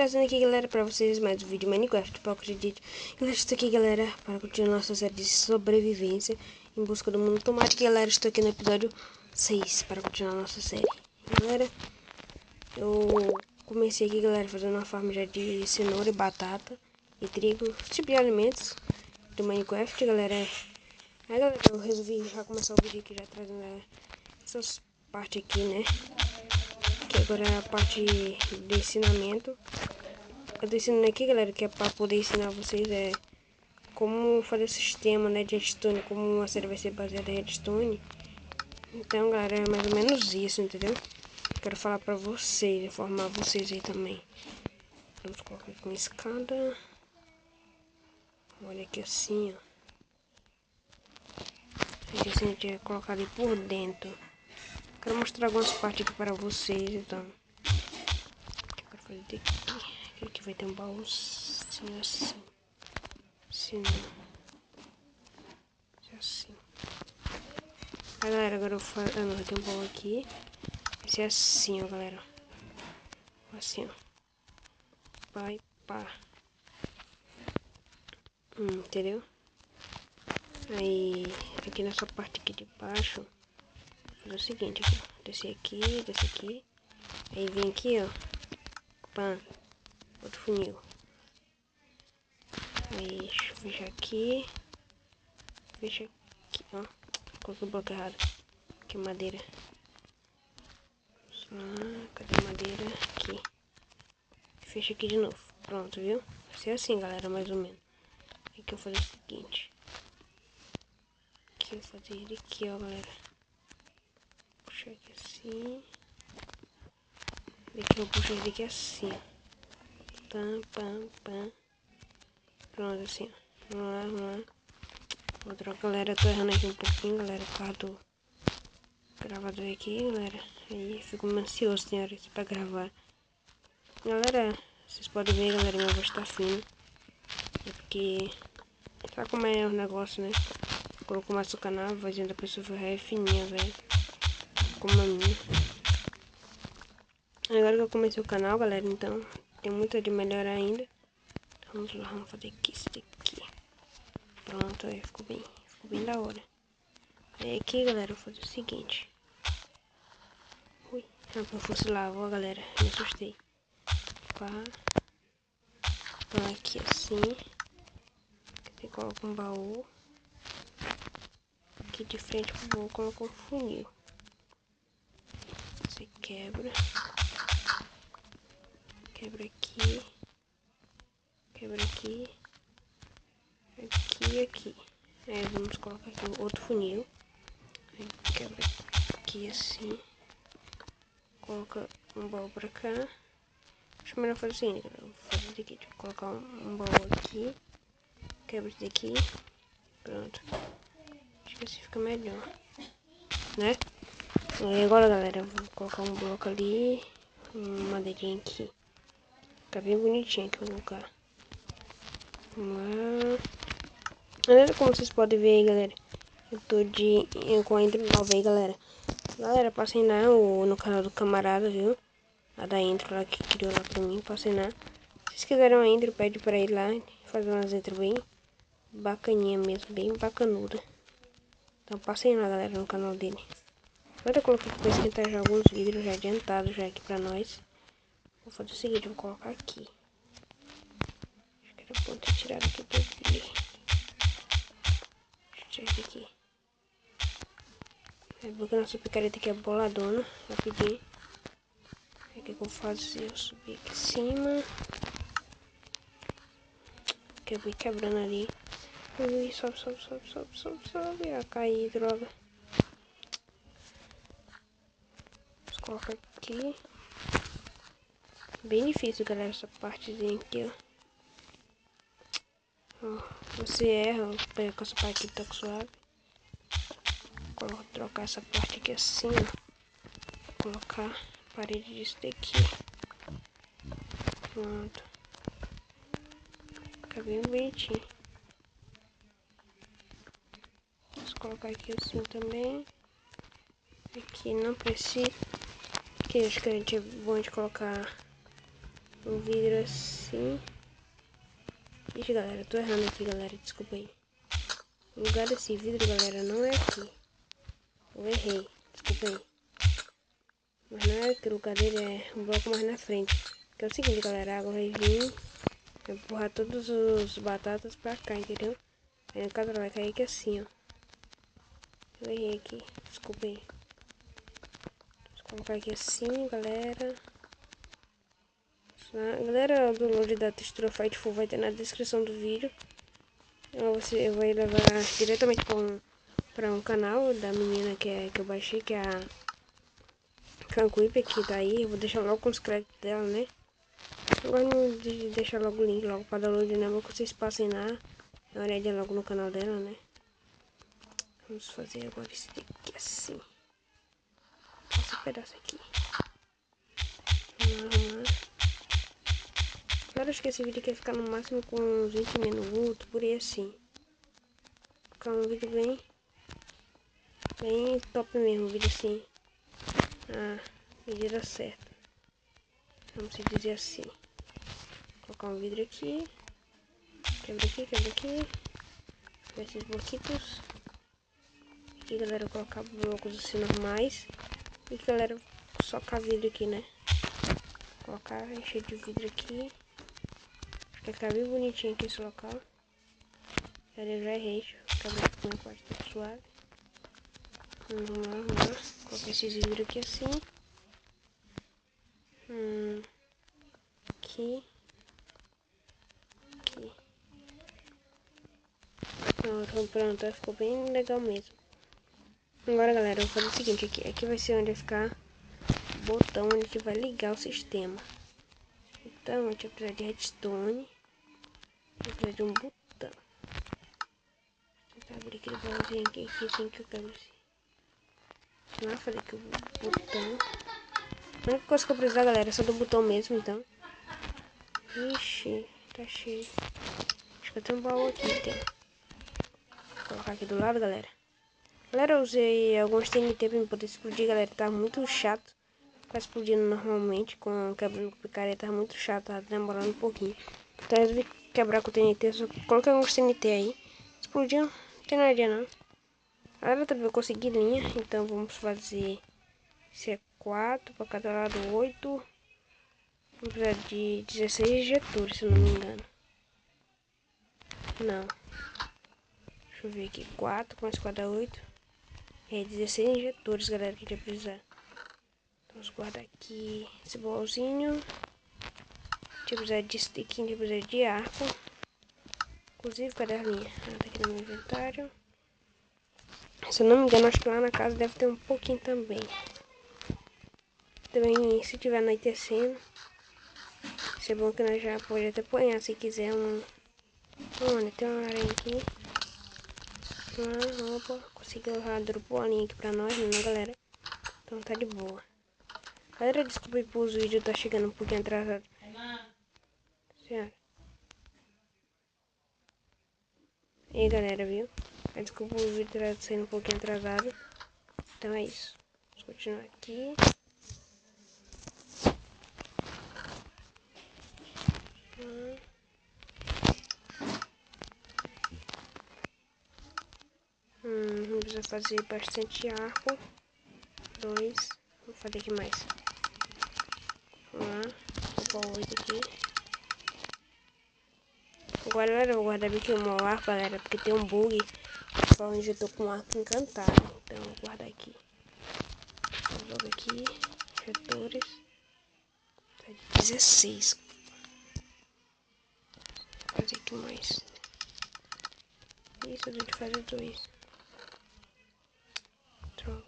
trazendo aqui, galera, pra vocês mais um vídeo de Minecraft, para acreditar. Galera, estou aqui, galera, para continuar nossa série de sobrevivência em busca do mundo automático. Galera, estou aqui no episódio 6 para continuar nossa série. Galera, eu comecei aqui, galera, fazendo uma farm já de cenoura e batata e trigo, esse tipo de alimentos do Minecraft, galera. Aí, galera, eu resolvi já começar o vídeo aqui, já trazendo essas partes aqui, né? Que agora é a parte de ensinamento. Eu tô ensinando aqui, galera, que é para poder ensinar vocês como fazer o sistema, né, de redstone, como uma série vai ser baseada em redstone. Então, galera, é mais ou menos isso, entendeu? Quero falar pra vocês, informar vocês aí também. Vamos colocar aqui uma escada. Olha aqui assim, ó. Aqui assim a gente vai colocar ali por dentro. Quero mostrar algumas partes aqui para vocês, então. Quero fazer daqui. Aqui vai ter um baú assim. Assim. Assim. Aí, galera, agora eu faço. Ah, não, tem um baú aqui. Vai ser assim, ó, galera. Assim, ó. Vai, pá. Entendeu? Aí, aqui nessa parte aqui de baixo, fazer o seguinte, ó. Descer aqui. Aí vem aqui, ó. Pá. Outro funil. Aí, deixa eu fechar aqui. Fecha aqui, ó. Coloquei o bloco errado. Aqui é madeira. Cadê a madeira? Aqui. Fecha aqui de novo. Pronto, viu? Vai ser assim, galera, mais ou menos. Aqui eu vou fazer o seguinte. Aqui eu vou fazer ele aqui, ó, galera. Puxar aqui assim. Daqui eu puxo ele aqui assim. Pam. Pronto, assim, ó. Vamos lá. Outra, galera, eu tô errando aqui um pouquinho, galera, por causa do gravador aqui, galera. Aí fico ansioso, tem horas pra gravar. Galera, vocês podem ver, galera, minha voz tá fina. É porque... sabe como é o negócio, né? Quando eu começo o canal, a vozinha da pessoa é fininha, velho. Como a minha. Agora que eu comecei o canal, galera, então tem muito de melhor ainda. Vamos lá, vamos fazer aqui, isso daqui. Pronto, aí ficou bem da hora. Aí aqui, galera, eu vou fazer o seguinte. Ui, não, eu fosse lá, ó, galera, me assustei. Pá. Então aqui assim. Você coloca um baú. Aqui de frente pro baú coloca um funil. Você quebra. Quebra aqui. Quebra aqui. Aqui e aqui. Aí vamos colocar aqui outro funil. Aí quebra aqui assim. Coloca um baú pra cá. Acho melhor fazer assim, galera. Vou fazer isso aqui. Deixa eu colocar um baú aqui. Quebra isso daqui. Pronto. Acho que assim fica melhor. Né? E agora, galera, eu vou colocar um bloco ali. Uma madeirinha aqui. Fica bem bonitinho aqui, vou colocar. Vamos lá. Galera, como vocês podem ver aí, galera. Eu tô com a intro nova aí, galera. Galera, passem lá no canal do camarada, viu? A da intro lá que criou lá pra mim, passem lá. Se vocês quiserem uma intro, pede pra ir lá. Fazer umas intro bem bacaninha mesmo, bem bacanuda. Então passem lá, galera, no canal dele. Agora eu coloquei aqui pra esquentar já alguns vidros já adiantados já aqui pra nós. Vou fazer o seguinte, vou colocar aqui. Acho que era bom ter tirado aqui pra ver. Deixa eu tirar aqui. É porque a nossa picareta aqui é boladona, rapidinho. Aí o que eu vou fazer? Eu subir aqui em cima. Acabei quebrando ali. Ui, sobe. Ah, caí, droga. Vamos colocar aqui. Bem difícil, galera, essa partezinha aqui, ó. Você erra, pega com essa parte aqui, tá suave. Vou trocar essa parte aqui assim, ó. Vou colocar a parede disso daqui. Pronto. Fica bem bonitinho. Vou colocar aqui assim também. Aqui não precisa. Aqui acho que a gente é bom de colocar um vidro assim. Ixi, galera, eu tô errando aqui, galera, desculpa aí. O lugar desse vidro, galera, não é aqui. Eu errei, desculpa aí. Mas não é aqui, o lugar dele é um bloco mais na frente. Que é o seguinte, galera, a água vai vir, vai empurrar todos os batatas pra cá, entendeu? Aí no caso ela vai cair aqui assim, ó. Eu errei aqui, desculpa aí. Vou colocar aqui assim, galera. Galera, o download da textura Fightful vai ter na descrição do vídeo. Você vai levar diretamente para um canal da menina que eu baixei, que é a Canquip, que tá aí. Eu vou deixar logo com os créditos dela, né? Eu gosto de deixar logo o link logo para download, né? Vou que vocês passem lá, dá uma olhadinha logo no canal dela, né? Vamos fazer agora esse daqui assim. Esse pedaço aqui. Vamos arrumar. Claro, acho que esse vídeo aqui vai ficar no máximo com uns 20 minutos, por aí assim. Ficar um vídeo bem top mesmo, um vídeo assim. Medida certa. Vamos dizer assim. Vou colocar um vidro aqui. Quebra aqui, quebra aqui. Esses bloquitos. Aqui, galera, vou colocar blocos assim normais. E aqui, galera, socar vidro aqui, né? Colocar, encher de vidro aqui. Acho que vai ficar bem bonitinho aqui esse local. Eu já errei, quebra aqui com a parte tá suave. Vamos lá. Colocar esses vidros aqui assim. Aqui. Pronto, ficou bem legal mesmo. Agora, galera, eu vou fazer o seguinte aqui. Aqui vai ser onde vai ficar o botão onde que vai ligar o sistema. Então, a gente vai precisar de redstone. Vai precisar de um botão. Vou tentar abrir aquele balãozinho aqui assim que eu quero assim. Lá, falei que o botão. A única coisa que eu precisar, galera, é só do botão mesmo, então. Ixi, tá cheio. Acho que eu tenho um baú aqui, tem. Vou colocar aqui do lado, galera. Galera, eu usei alguns TNT pra poder explodir, galera. Tá muito chato ficar explodindo normalmente. Com quebrando com picareta, tá muito chato, tá demorando um pouquinho. Então eu resolvi quebrar com o TNT. Só coloquei alguns TNT aí. Explodiu, não tem nada não. Galera, também eu consegui linha. Então vamos fazer. Esse é 4, pra cada lado 8. Vamos precisar de 16 injetores, se eu não me engano. Não. Deixa eu ver aqui. 4 com mais 4 dá 8. É 16 injetores, galera, que a gente vai precisar. Vamos guardar aqui esse bolzinho. A gente vai precisar de stick, a gente vai precisar de arco. Inclusive, cadê a linha? Ah, tá aqui no meu inventário. Se eu não me engano, acho que lá na casa deve ter um pouquinho também. Também, se tiver anoitecendo, isso é bom que nós já pode até apanhar se quiser um... Olha, tem uma aranha aqui. Opa, conseguiu dropar a linha aqui pra nós, né, galera? Então tá de boa. Galera, desculpa aí por os vídeos tá chegando um pouquinho atrasado. Certo. E aí, galera, viu? Desculpa o vídeo tá sendo um pouquinho atrasado. Então é isso. Vamos continuar aqui. Vamos precisar fazer bastante arco. 2. Vou fazer aqui mais. Vamos lá. Vou pôr 8 aqui. Agora, galera, eu vou guardar aqui o meu arco, galera, porque tem um bug. Onde eu tô com um arco encantado. Então, eu vou guardar aqui. Vou jogar aqui. Injetores. Tá de 16. Vou fazer aqui mais. Isso, a gente faz 2. Droga.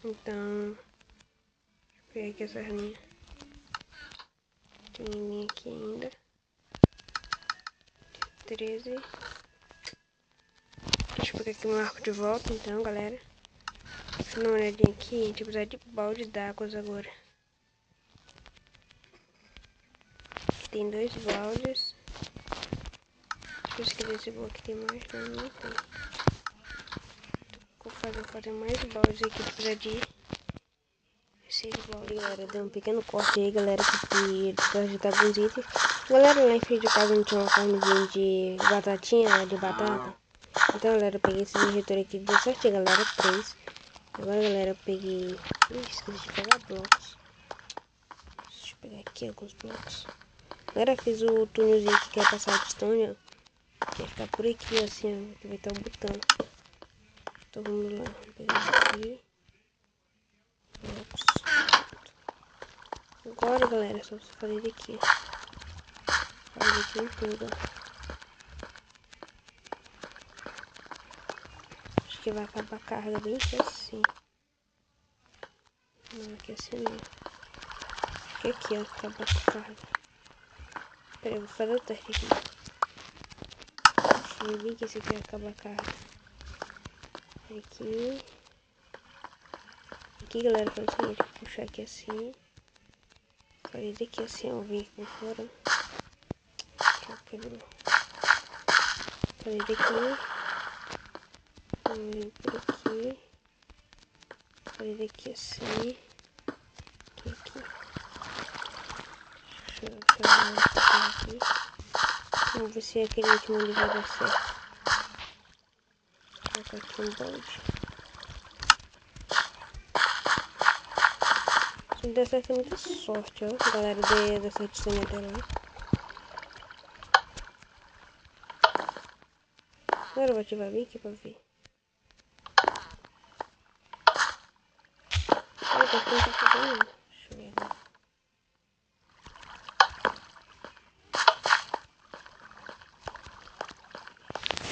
Então, deixa eu pegar aqui essa linha. Tem linha aqui ainda. 13. Deixa eu pegar aqui um arco de volta, então, galera. Deixa eu dar uma olhadinha aqui. A gente vai precisar de balde d'água agora. Aqui tem 2 baldes. Deixa eu ver se aqui desse bloco tem mais. Não tem. Vou fazer mais baldes aqui. A gente precisa de vocês, galera, deu um pequeno corte aí, galera, porque pra ajudar alguns itens. Galera, lá em frente de casa não tinha uma carnezinha de batatinha, de batata. Então, galera, eu peguei esse injetor aqui, deu certo, galera, 3. Agora, galera, eu peguei... esqueci de pegar blocos. Deixa eu pegar aqui alguns blocos. Galera, fiz o túnelzinho que quer passar de stone, ó. Vai ficar por aqui, assim, ó. Aproveitar o botão. Então, vamos lá. Vou pegar aqui. Blocos. Agora, galera, é só você fazer daqui. Fazer aqui em tudo, ó. Acho que vai acabar a carga bem que assim. Não, aqui assim não. Acho que aqui, ó, acaba a carga. Pera aí, eu vou fazer o teste aqui. Deixa eu ver que esse aqui acaba a carga. Aqui. Aqui, galera, faz o seguinte, vou puxar aqui assim. Fazer daqui assim, ó, vir por fora. Aqui, ó, quebrou. Fazer daqui. Vem por aqui. Fazer daqui assim. Aqui. Deixa eu ver aqui. Vamos ver se aquele último ali vai dar certo. Vou colocar aqui um balde. Se não der certo é muita sorte, ó. Galera, deu certo sem até lá. Agora eu vou ativar bem aqui pra ver. Ai, tá ficando tá não. Deixa eu ver agora.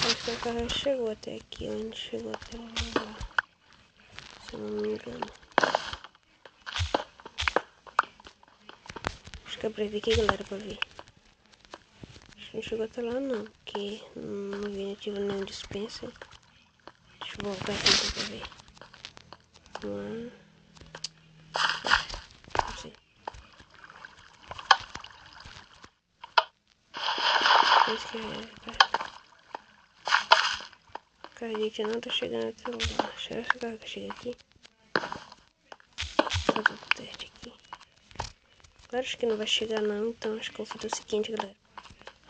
Acho que o carro chegou até aqui, onde chegou até lá. Se eu não me engano. Acho que eu aprendi aqui, galera, pra ver. Acho que não chegou até lá não, porque não vi ativo nenhum dispenser. Deixa eu voltar aqui então pra ver. Vamos lá. Não sei. Acho que é. A gente não tá chegando até lá. Será que essa carga chega aqui? Vou fazer o teste aqui. Agora acho que não vai chegar não, então acho que eu vou fazer o seguinte, galera.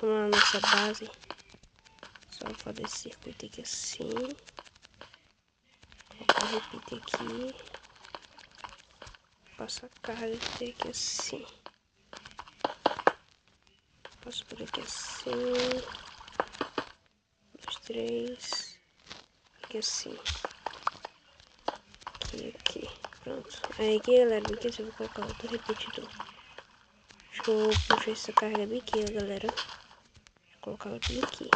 Vamos lá na nossa base. Só fazer esse circuito aqui assim. Vou repetir aqui. Passa a carga aqui assim. Passo por aqui assim. 1, 2, 3. Aqui assim. Aqui. Pronto. Aí aqui, galera, aqui eu vou colocar outro repetidor. Acho que eu vou puxar essa carga bem aqui, galera. Vou colocar ela bem aqui.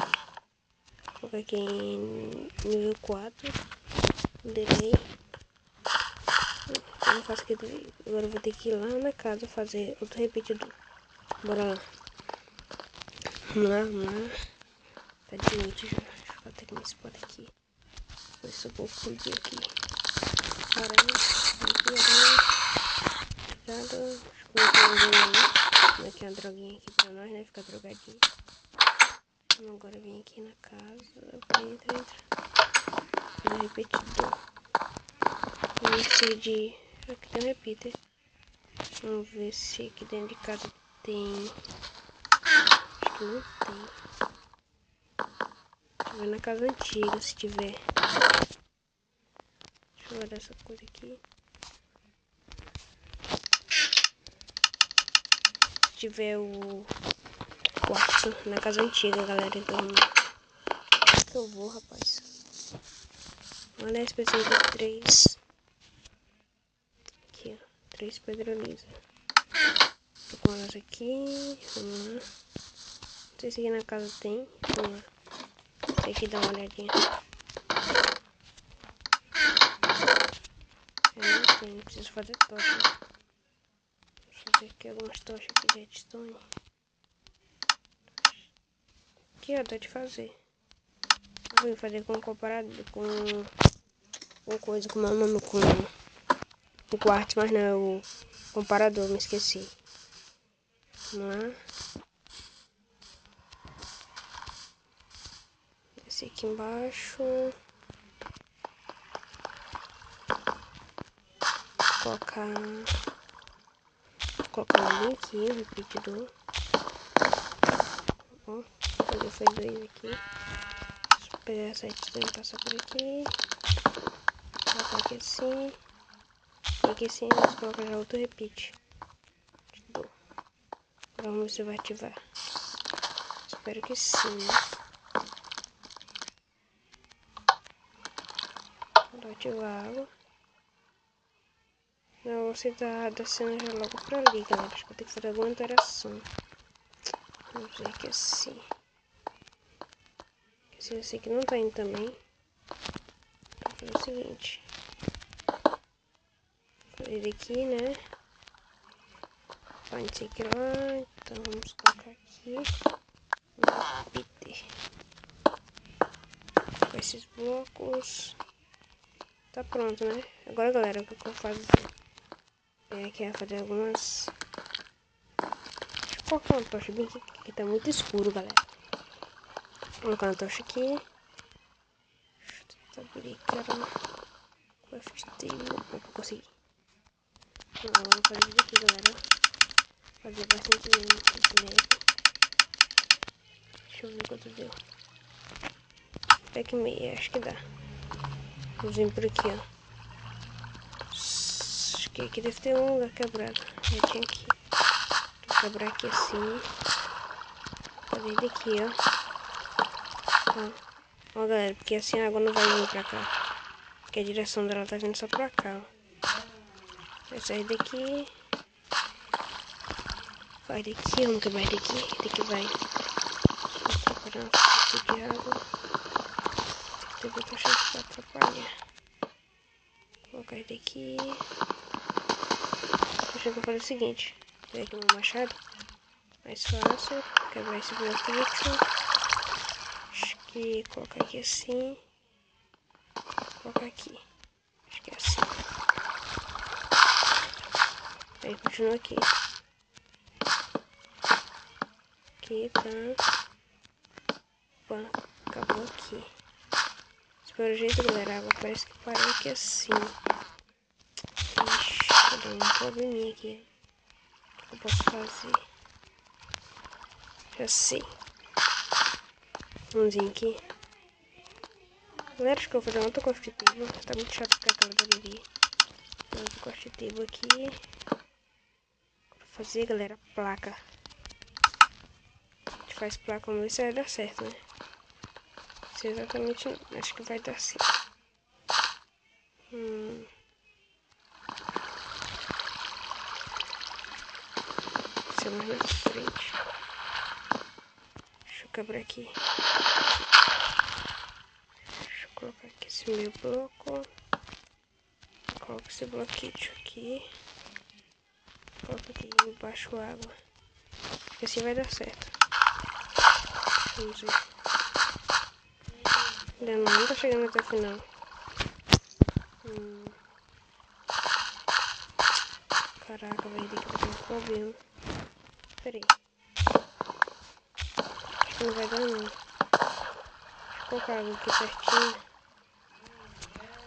Vou colocar aqui em nível 4. Delay. Eu não faço aqui delay. Agora eu vou ter que ir lá na casa fazer outro repetidor. Bora lá. Vamos lá. Tá de noite já. Deixa eu botar aqui nesse spot aqui. Ver se eu vou fugir aqui. Aranha. Cuidado. Acho que eu vou ter uma droguinha aqui pra nós, né? Ficar drogadinho. Vamos agora vir aqui na casa. Entra. Fazer repetidor. Vamos ver de... Aqui tem um repeater. Vamos ver se aqui dentro de casa tem... Acho que não tem. Deixa eu ver na casa antiga se tiver. Deixa eu guardar essa coisa aqui. Se tiver o quarto na casa antiga, galera, então... Onde que eu vou, rapaz? Olha a espécie de 3. Aqui, ó. 3 pedra lisa. Tô com elas aqui. Vamos lá. Não sei se aqui na casa tem. Vamos lá. Tem que dar uma olhadinha. Não tem. Preciso fazer tocha. Vou fazer aqui algumas tochas aqui de redstone. Aqui, ó, dá de fazer. Vou fazer com comparado com coisa, como é o nome, com o quartzo, mas não é o comparador, me esqueci. Vamos lá. Esse aqui embaixo. colocar um link aqui, um repetidor. Ó, foi 2 aqui. Deixa eu pegar essa edição e passar por aqui. Colocar aqui assim. E aqui assim você coloca já outro repeat. Agora vamos ver se vai ativar. Espero que sim, né? Vou ativar a água. Não, você tá descendo já logo pra ali, galera. Acho que vou ter que fazer alguma interação. Vamos ver que assim. Esse aqui não tá indo também. Vou fazer o seguinte. Fazer ele aqui, né? Vai ser aqui lá. Então vamos colocar aqui. Repetir. Com esses blocos. Tá pronto, né? Agora, galera, o que eu vou fazer? Aqui vai fazer algumas. Deixa eu colocar uma tocha bem aqui, que tá muito escuro, galera. Vou colocar uma tocha aqui. Deixa eu abrir aqui, ó. Vou conseguir. Não, agora eu vou fazer isso aqui, galera. Fazer bastante neve. Deixa eu ver quanto deu. Até que meia, acho que dá. Vamos vir por aqui, ó. Acho que aqui deve ter um lugar quebrado. Eu tinha que quebrar aqui assim. Fazer daqui, ó. Ó, galera, porque assim a água não vai vir pra cá. Porque a direção dela tá vindo só pra cá, ó. Vai sair daqui. Vai daqui, vamos quebrar daqui. Daqui vai. Vou preparar uma fonte de água. Tem outra chance pra atrapalhar. Vou colocar ele aqui. Deixa eu fazer o seguinte. Vou pegar aqui meu machado. Mais fácil. Quebrar esse bloco fixo. Acho que colocar aqui assim. Colocar aqui. Acho que é assim. Aí continua aqui. Aqui tá. Opa, acabou aqui. Pelo jeito, galera, a água parece que parou aqui assim. Ixi, tá dando um probleminha aqui. O que eu posso fazer? Já sei. Vamos vir aqui. Galera, acho que eu vou fazer uma outra corte table. Tá muito chato ficar aquela dali. Outra corte table aqui. Vou fazer, galera, placa. A gente faz placa, vamos ver se vai dar certo, né? Não sei exatamente, acho que vai dar sim. Isso é mais na frente. Deixa eu quebrar aqui. Deixa eu colocar aqui esse meu bloco. Coloco esse bloquinho aqui. Coloco aqui embaixo água. Acho que assim vai dar certo. Vamos ver. Ainda não tá chegando até o final. Caraca, velho, daqui vai ter um problema. Pera aí. Acho que não vai dar não. Deixa eu colocar a água aqui certinho.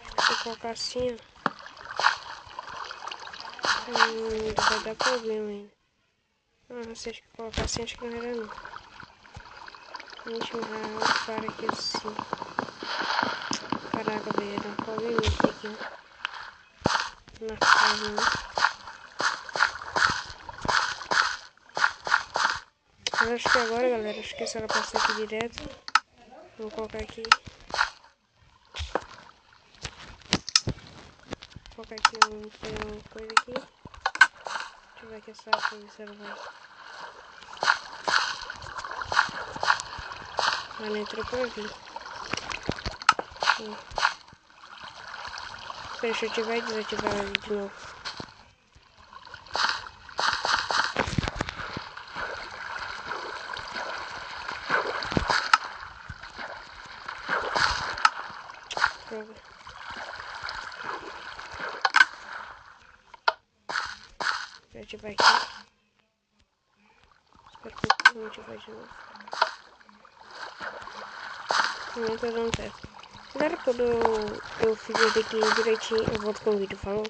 Acho que se eu colocar assim, ó. Vai dar problema ainda. Ah, se acho que colocar assim, acho que não vai dar não. Deixa eu para aqui assim. Caraca, velho, dá um problema aqui, ó. Na casa, né? Mas acho que agora, galera, acho que se ela passar aqui direto. Vou colocar aqui. Vou colocar aqui uma coisa aqui. Deixa eu ver aqui essa pra ver se ela vai. Ela entrou por aqui. Deixa eu ativar e desativar ela de novo. Droga. Vou ativar aqui. Espero que eu não ativar de novo. Não tá dando certo. Galera, quando eu fizer daqui direitinho, eu volto com o vídeo, falou?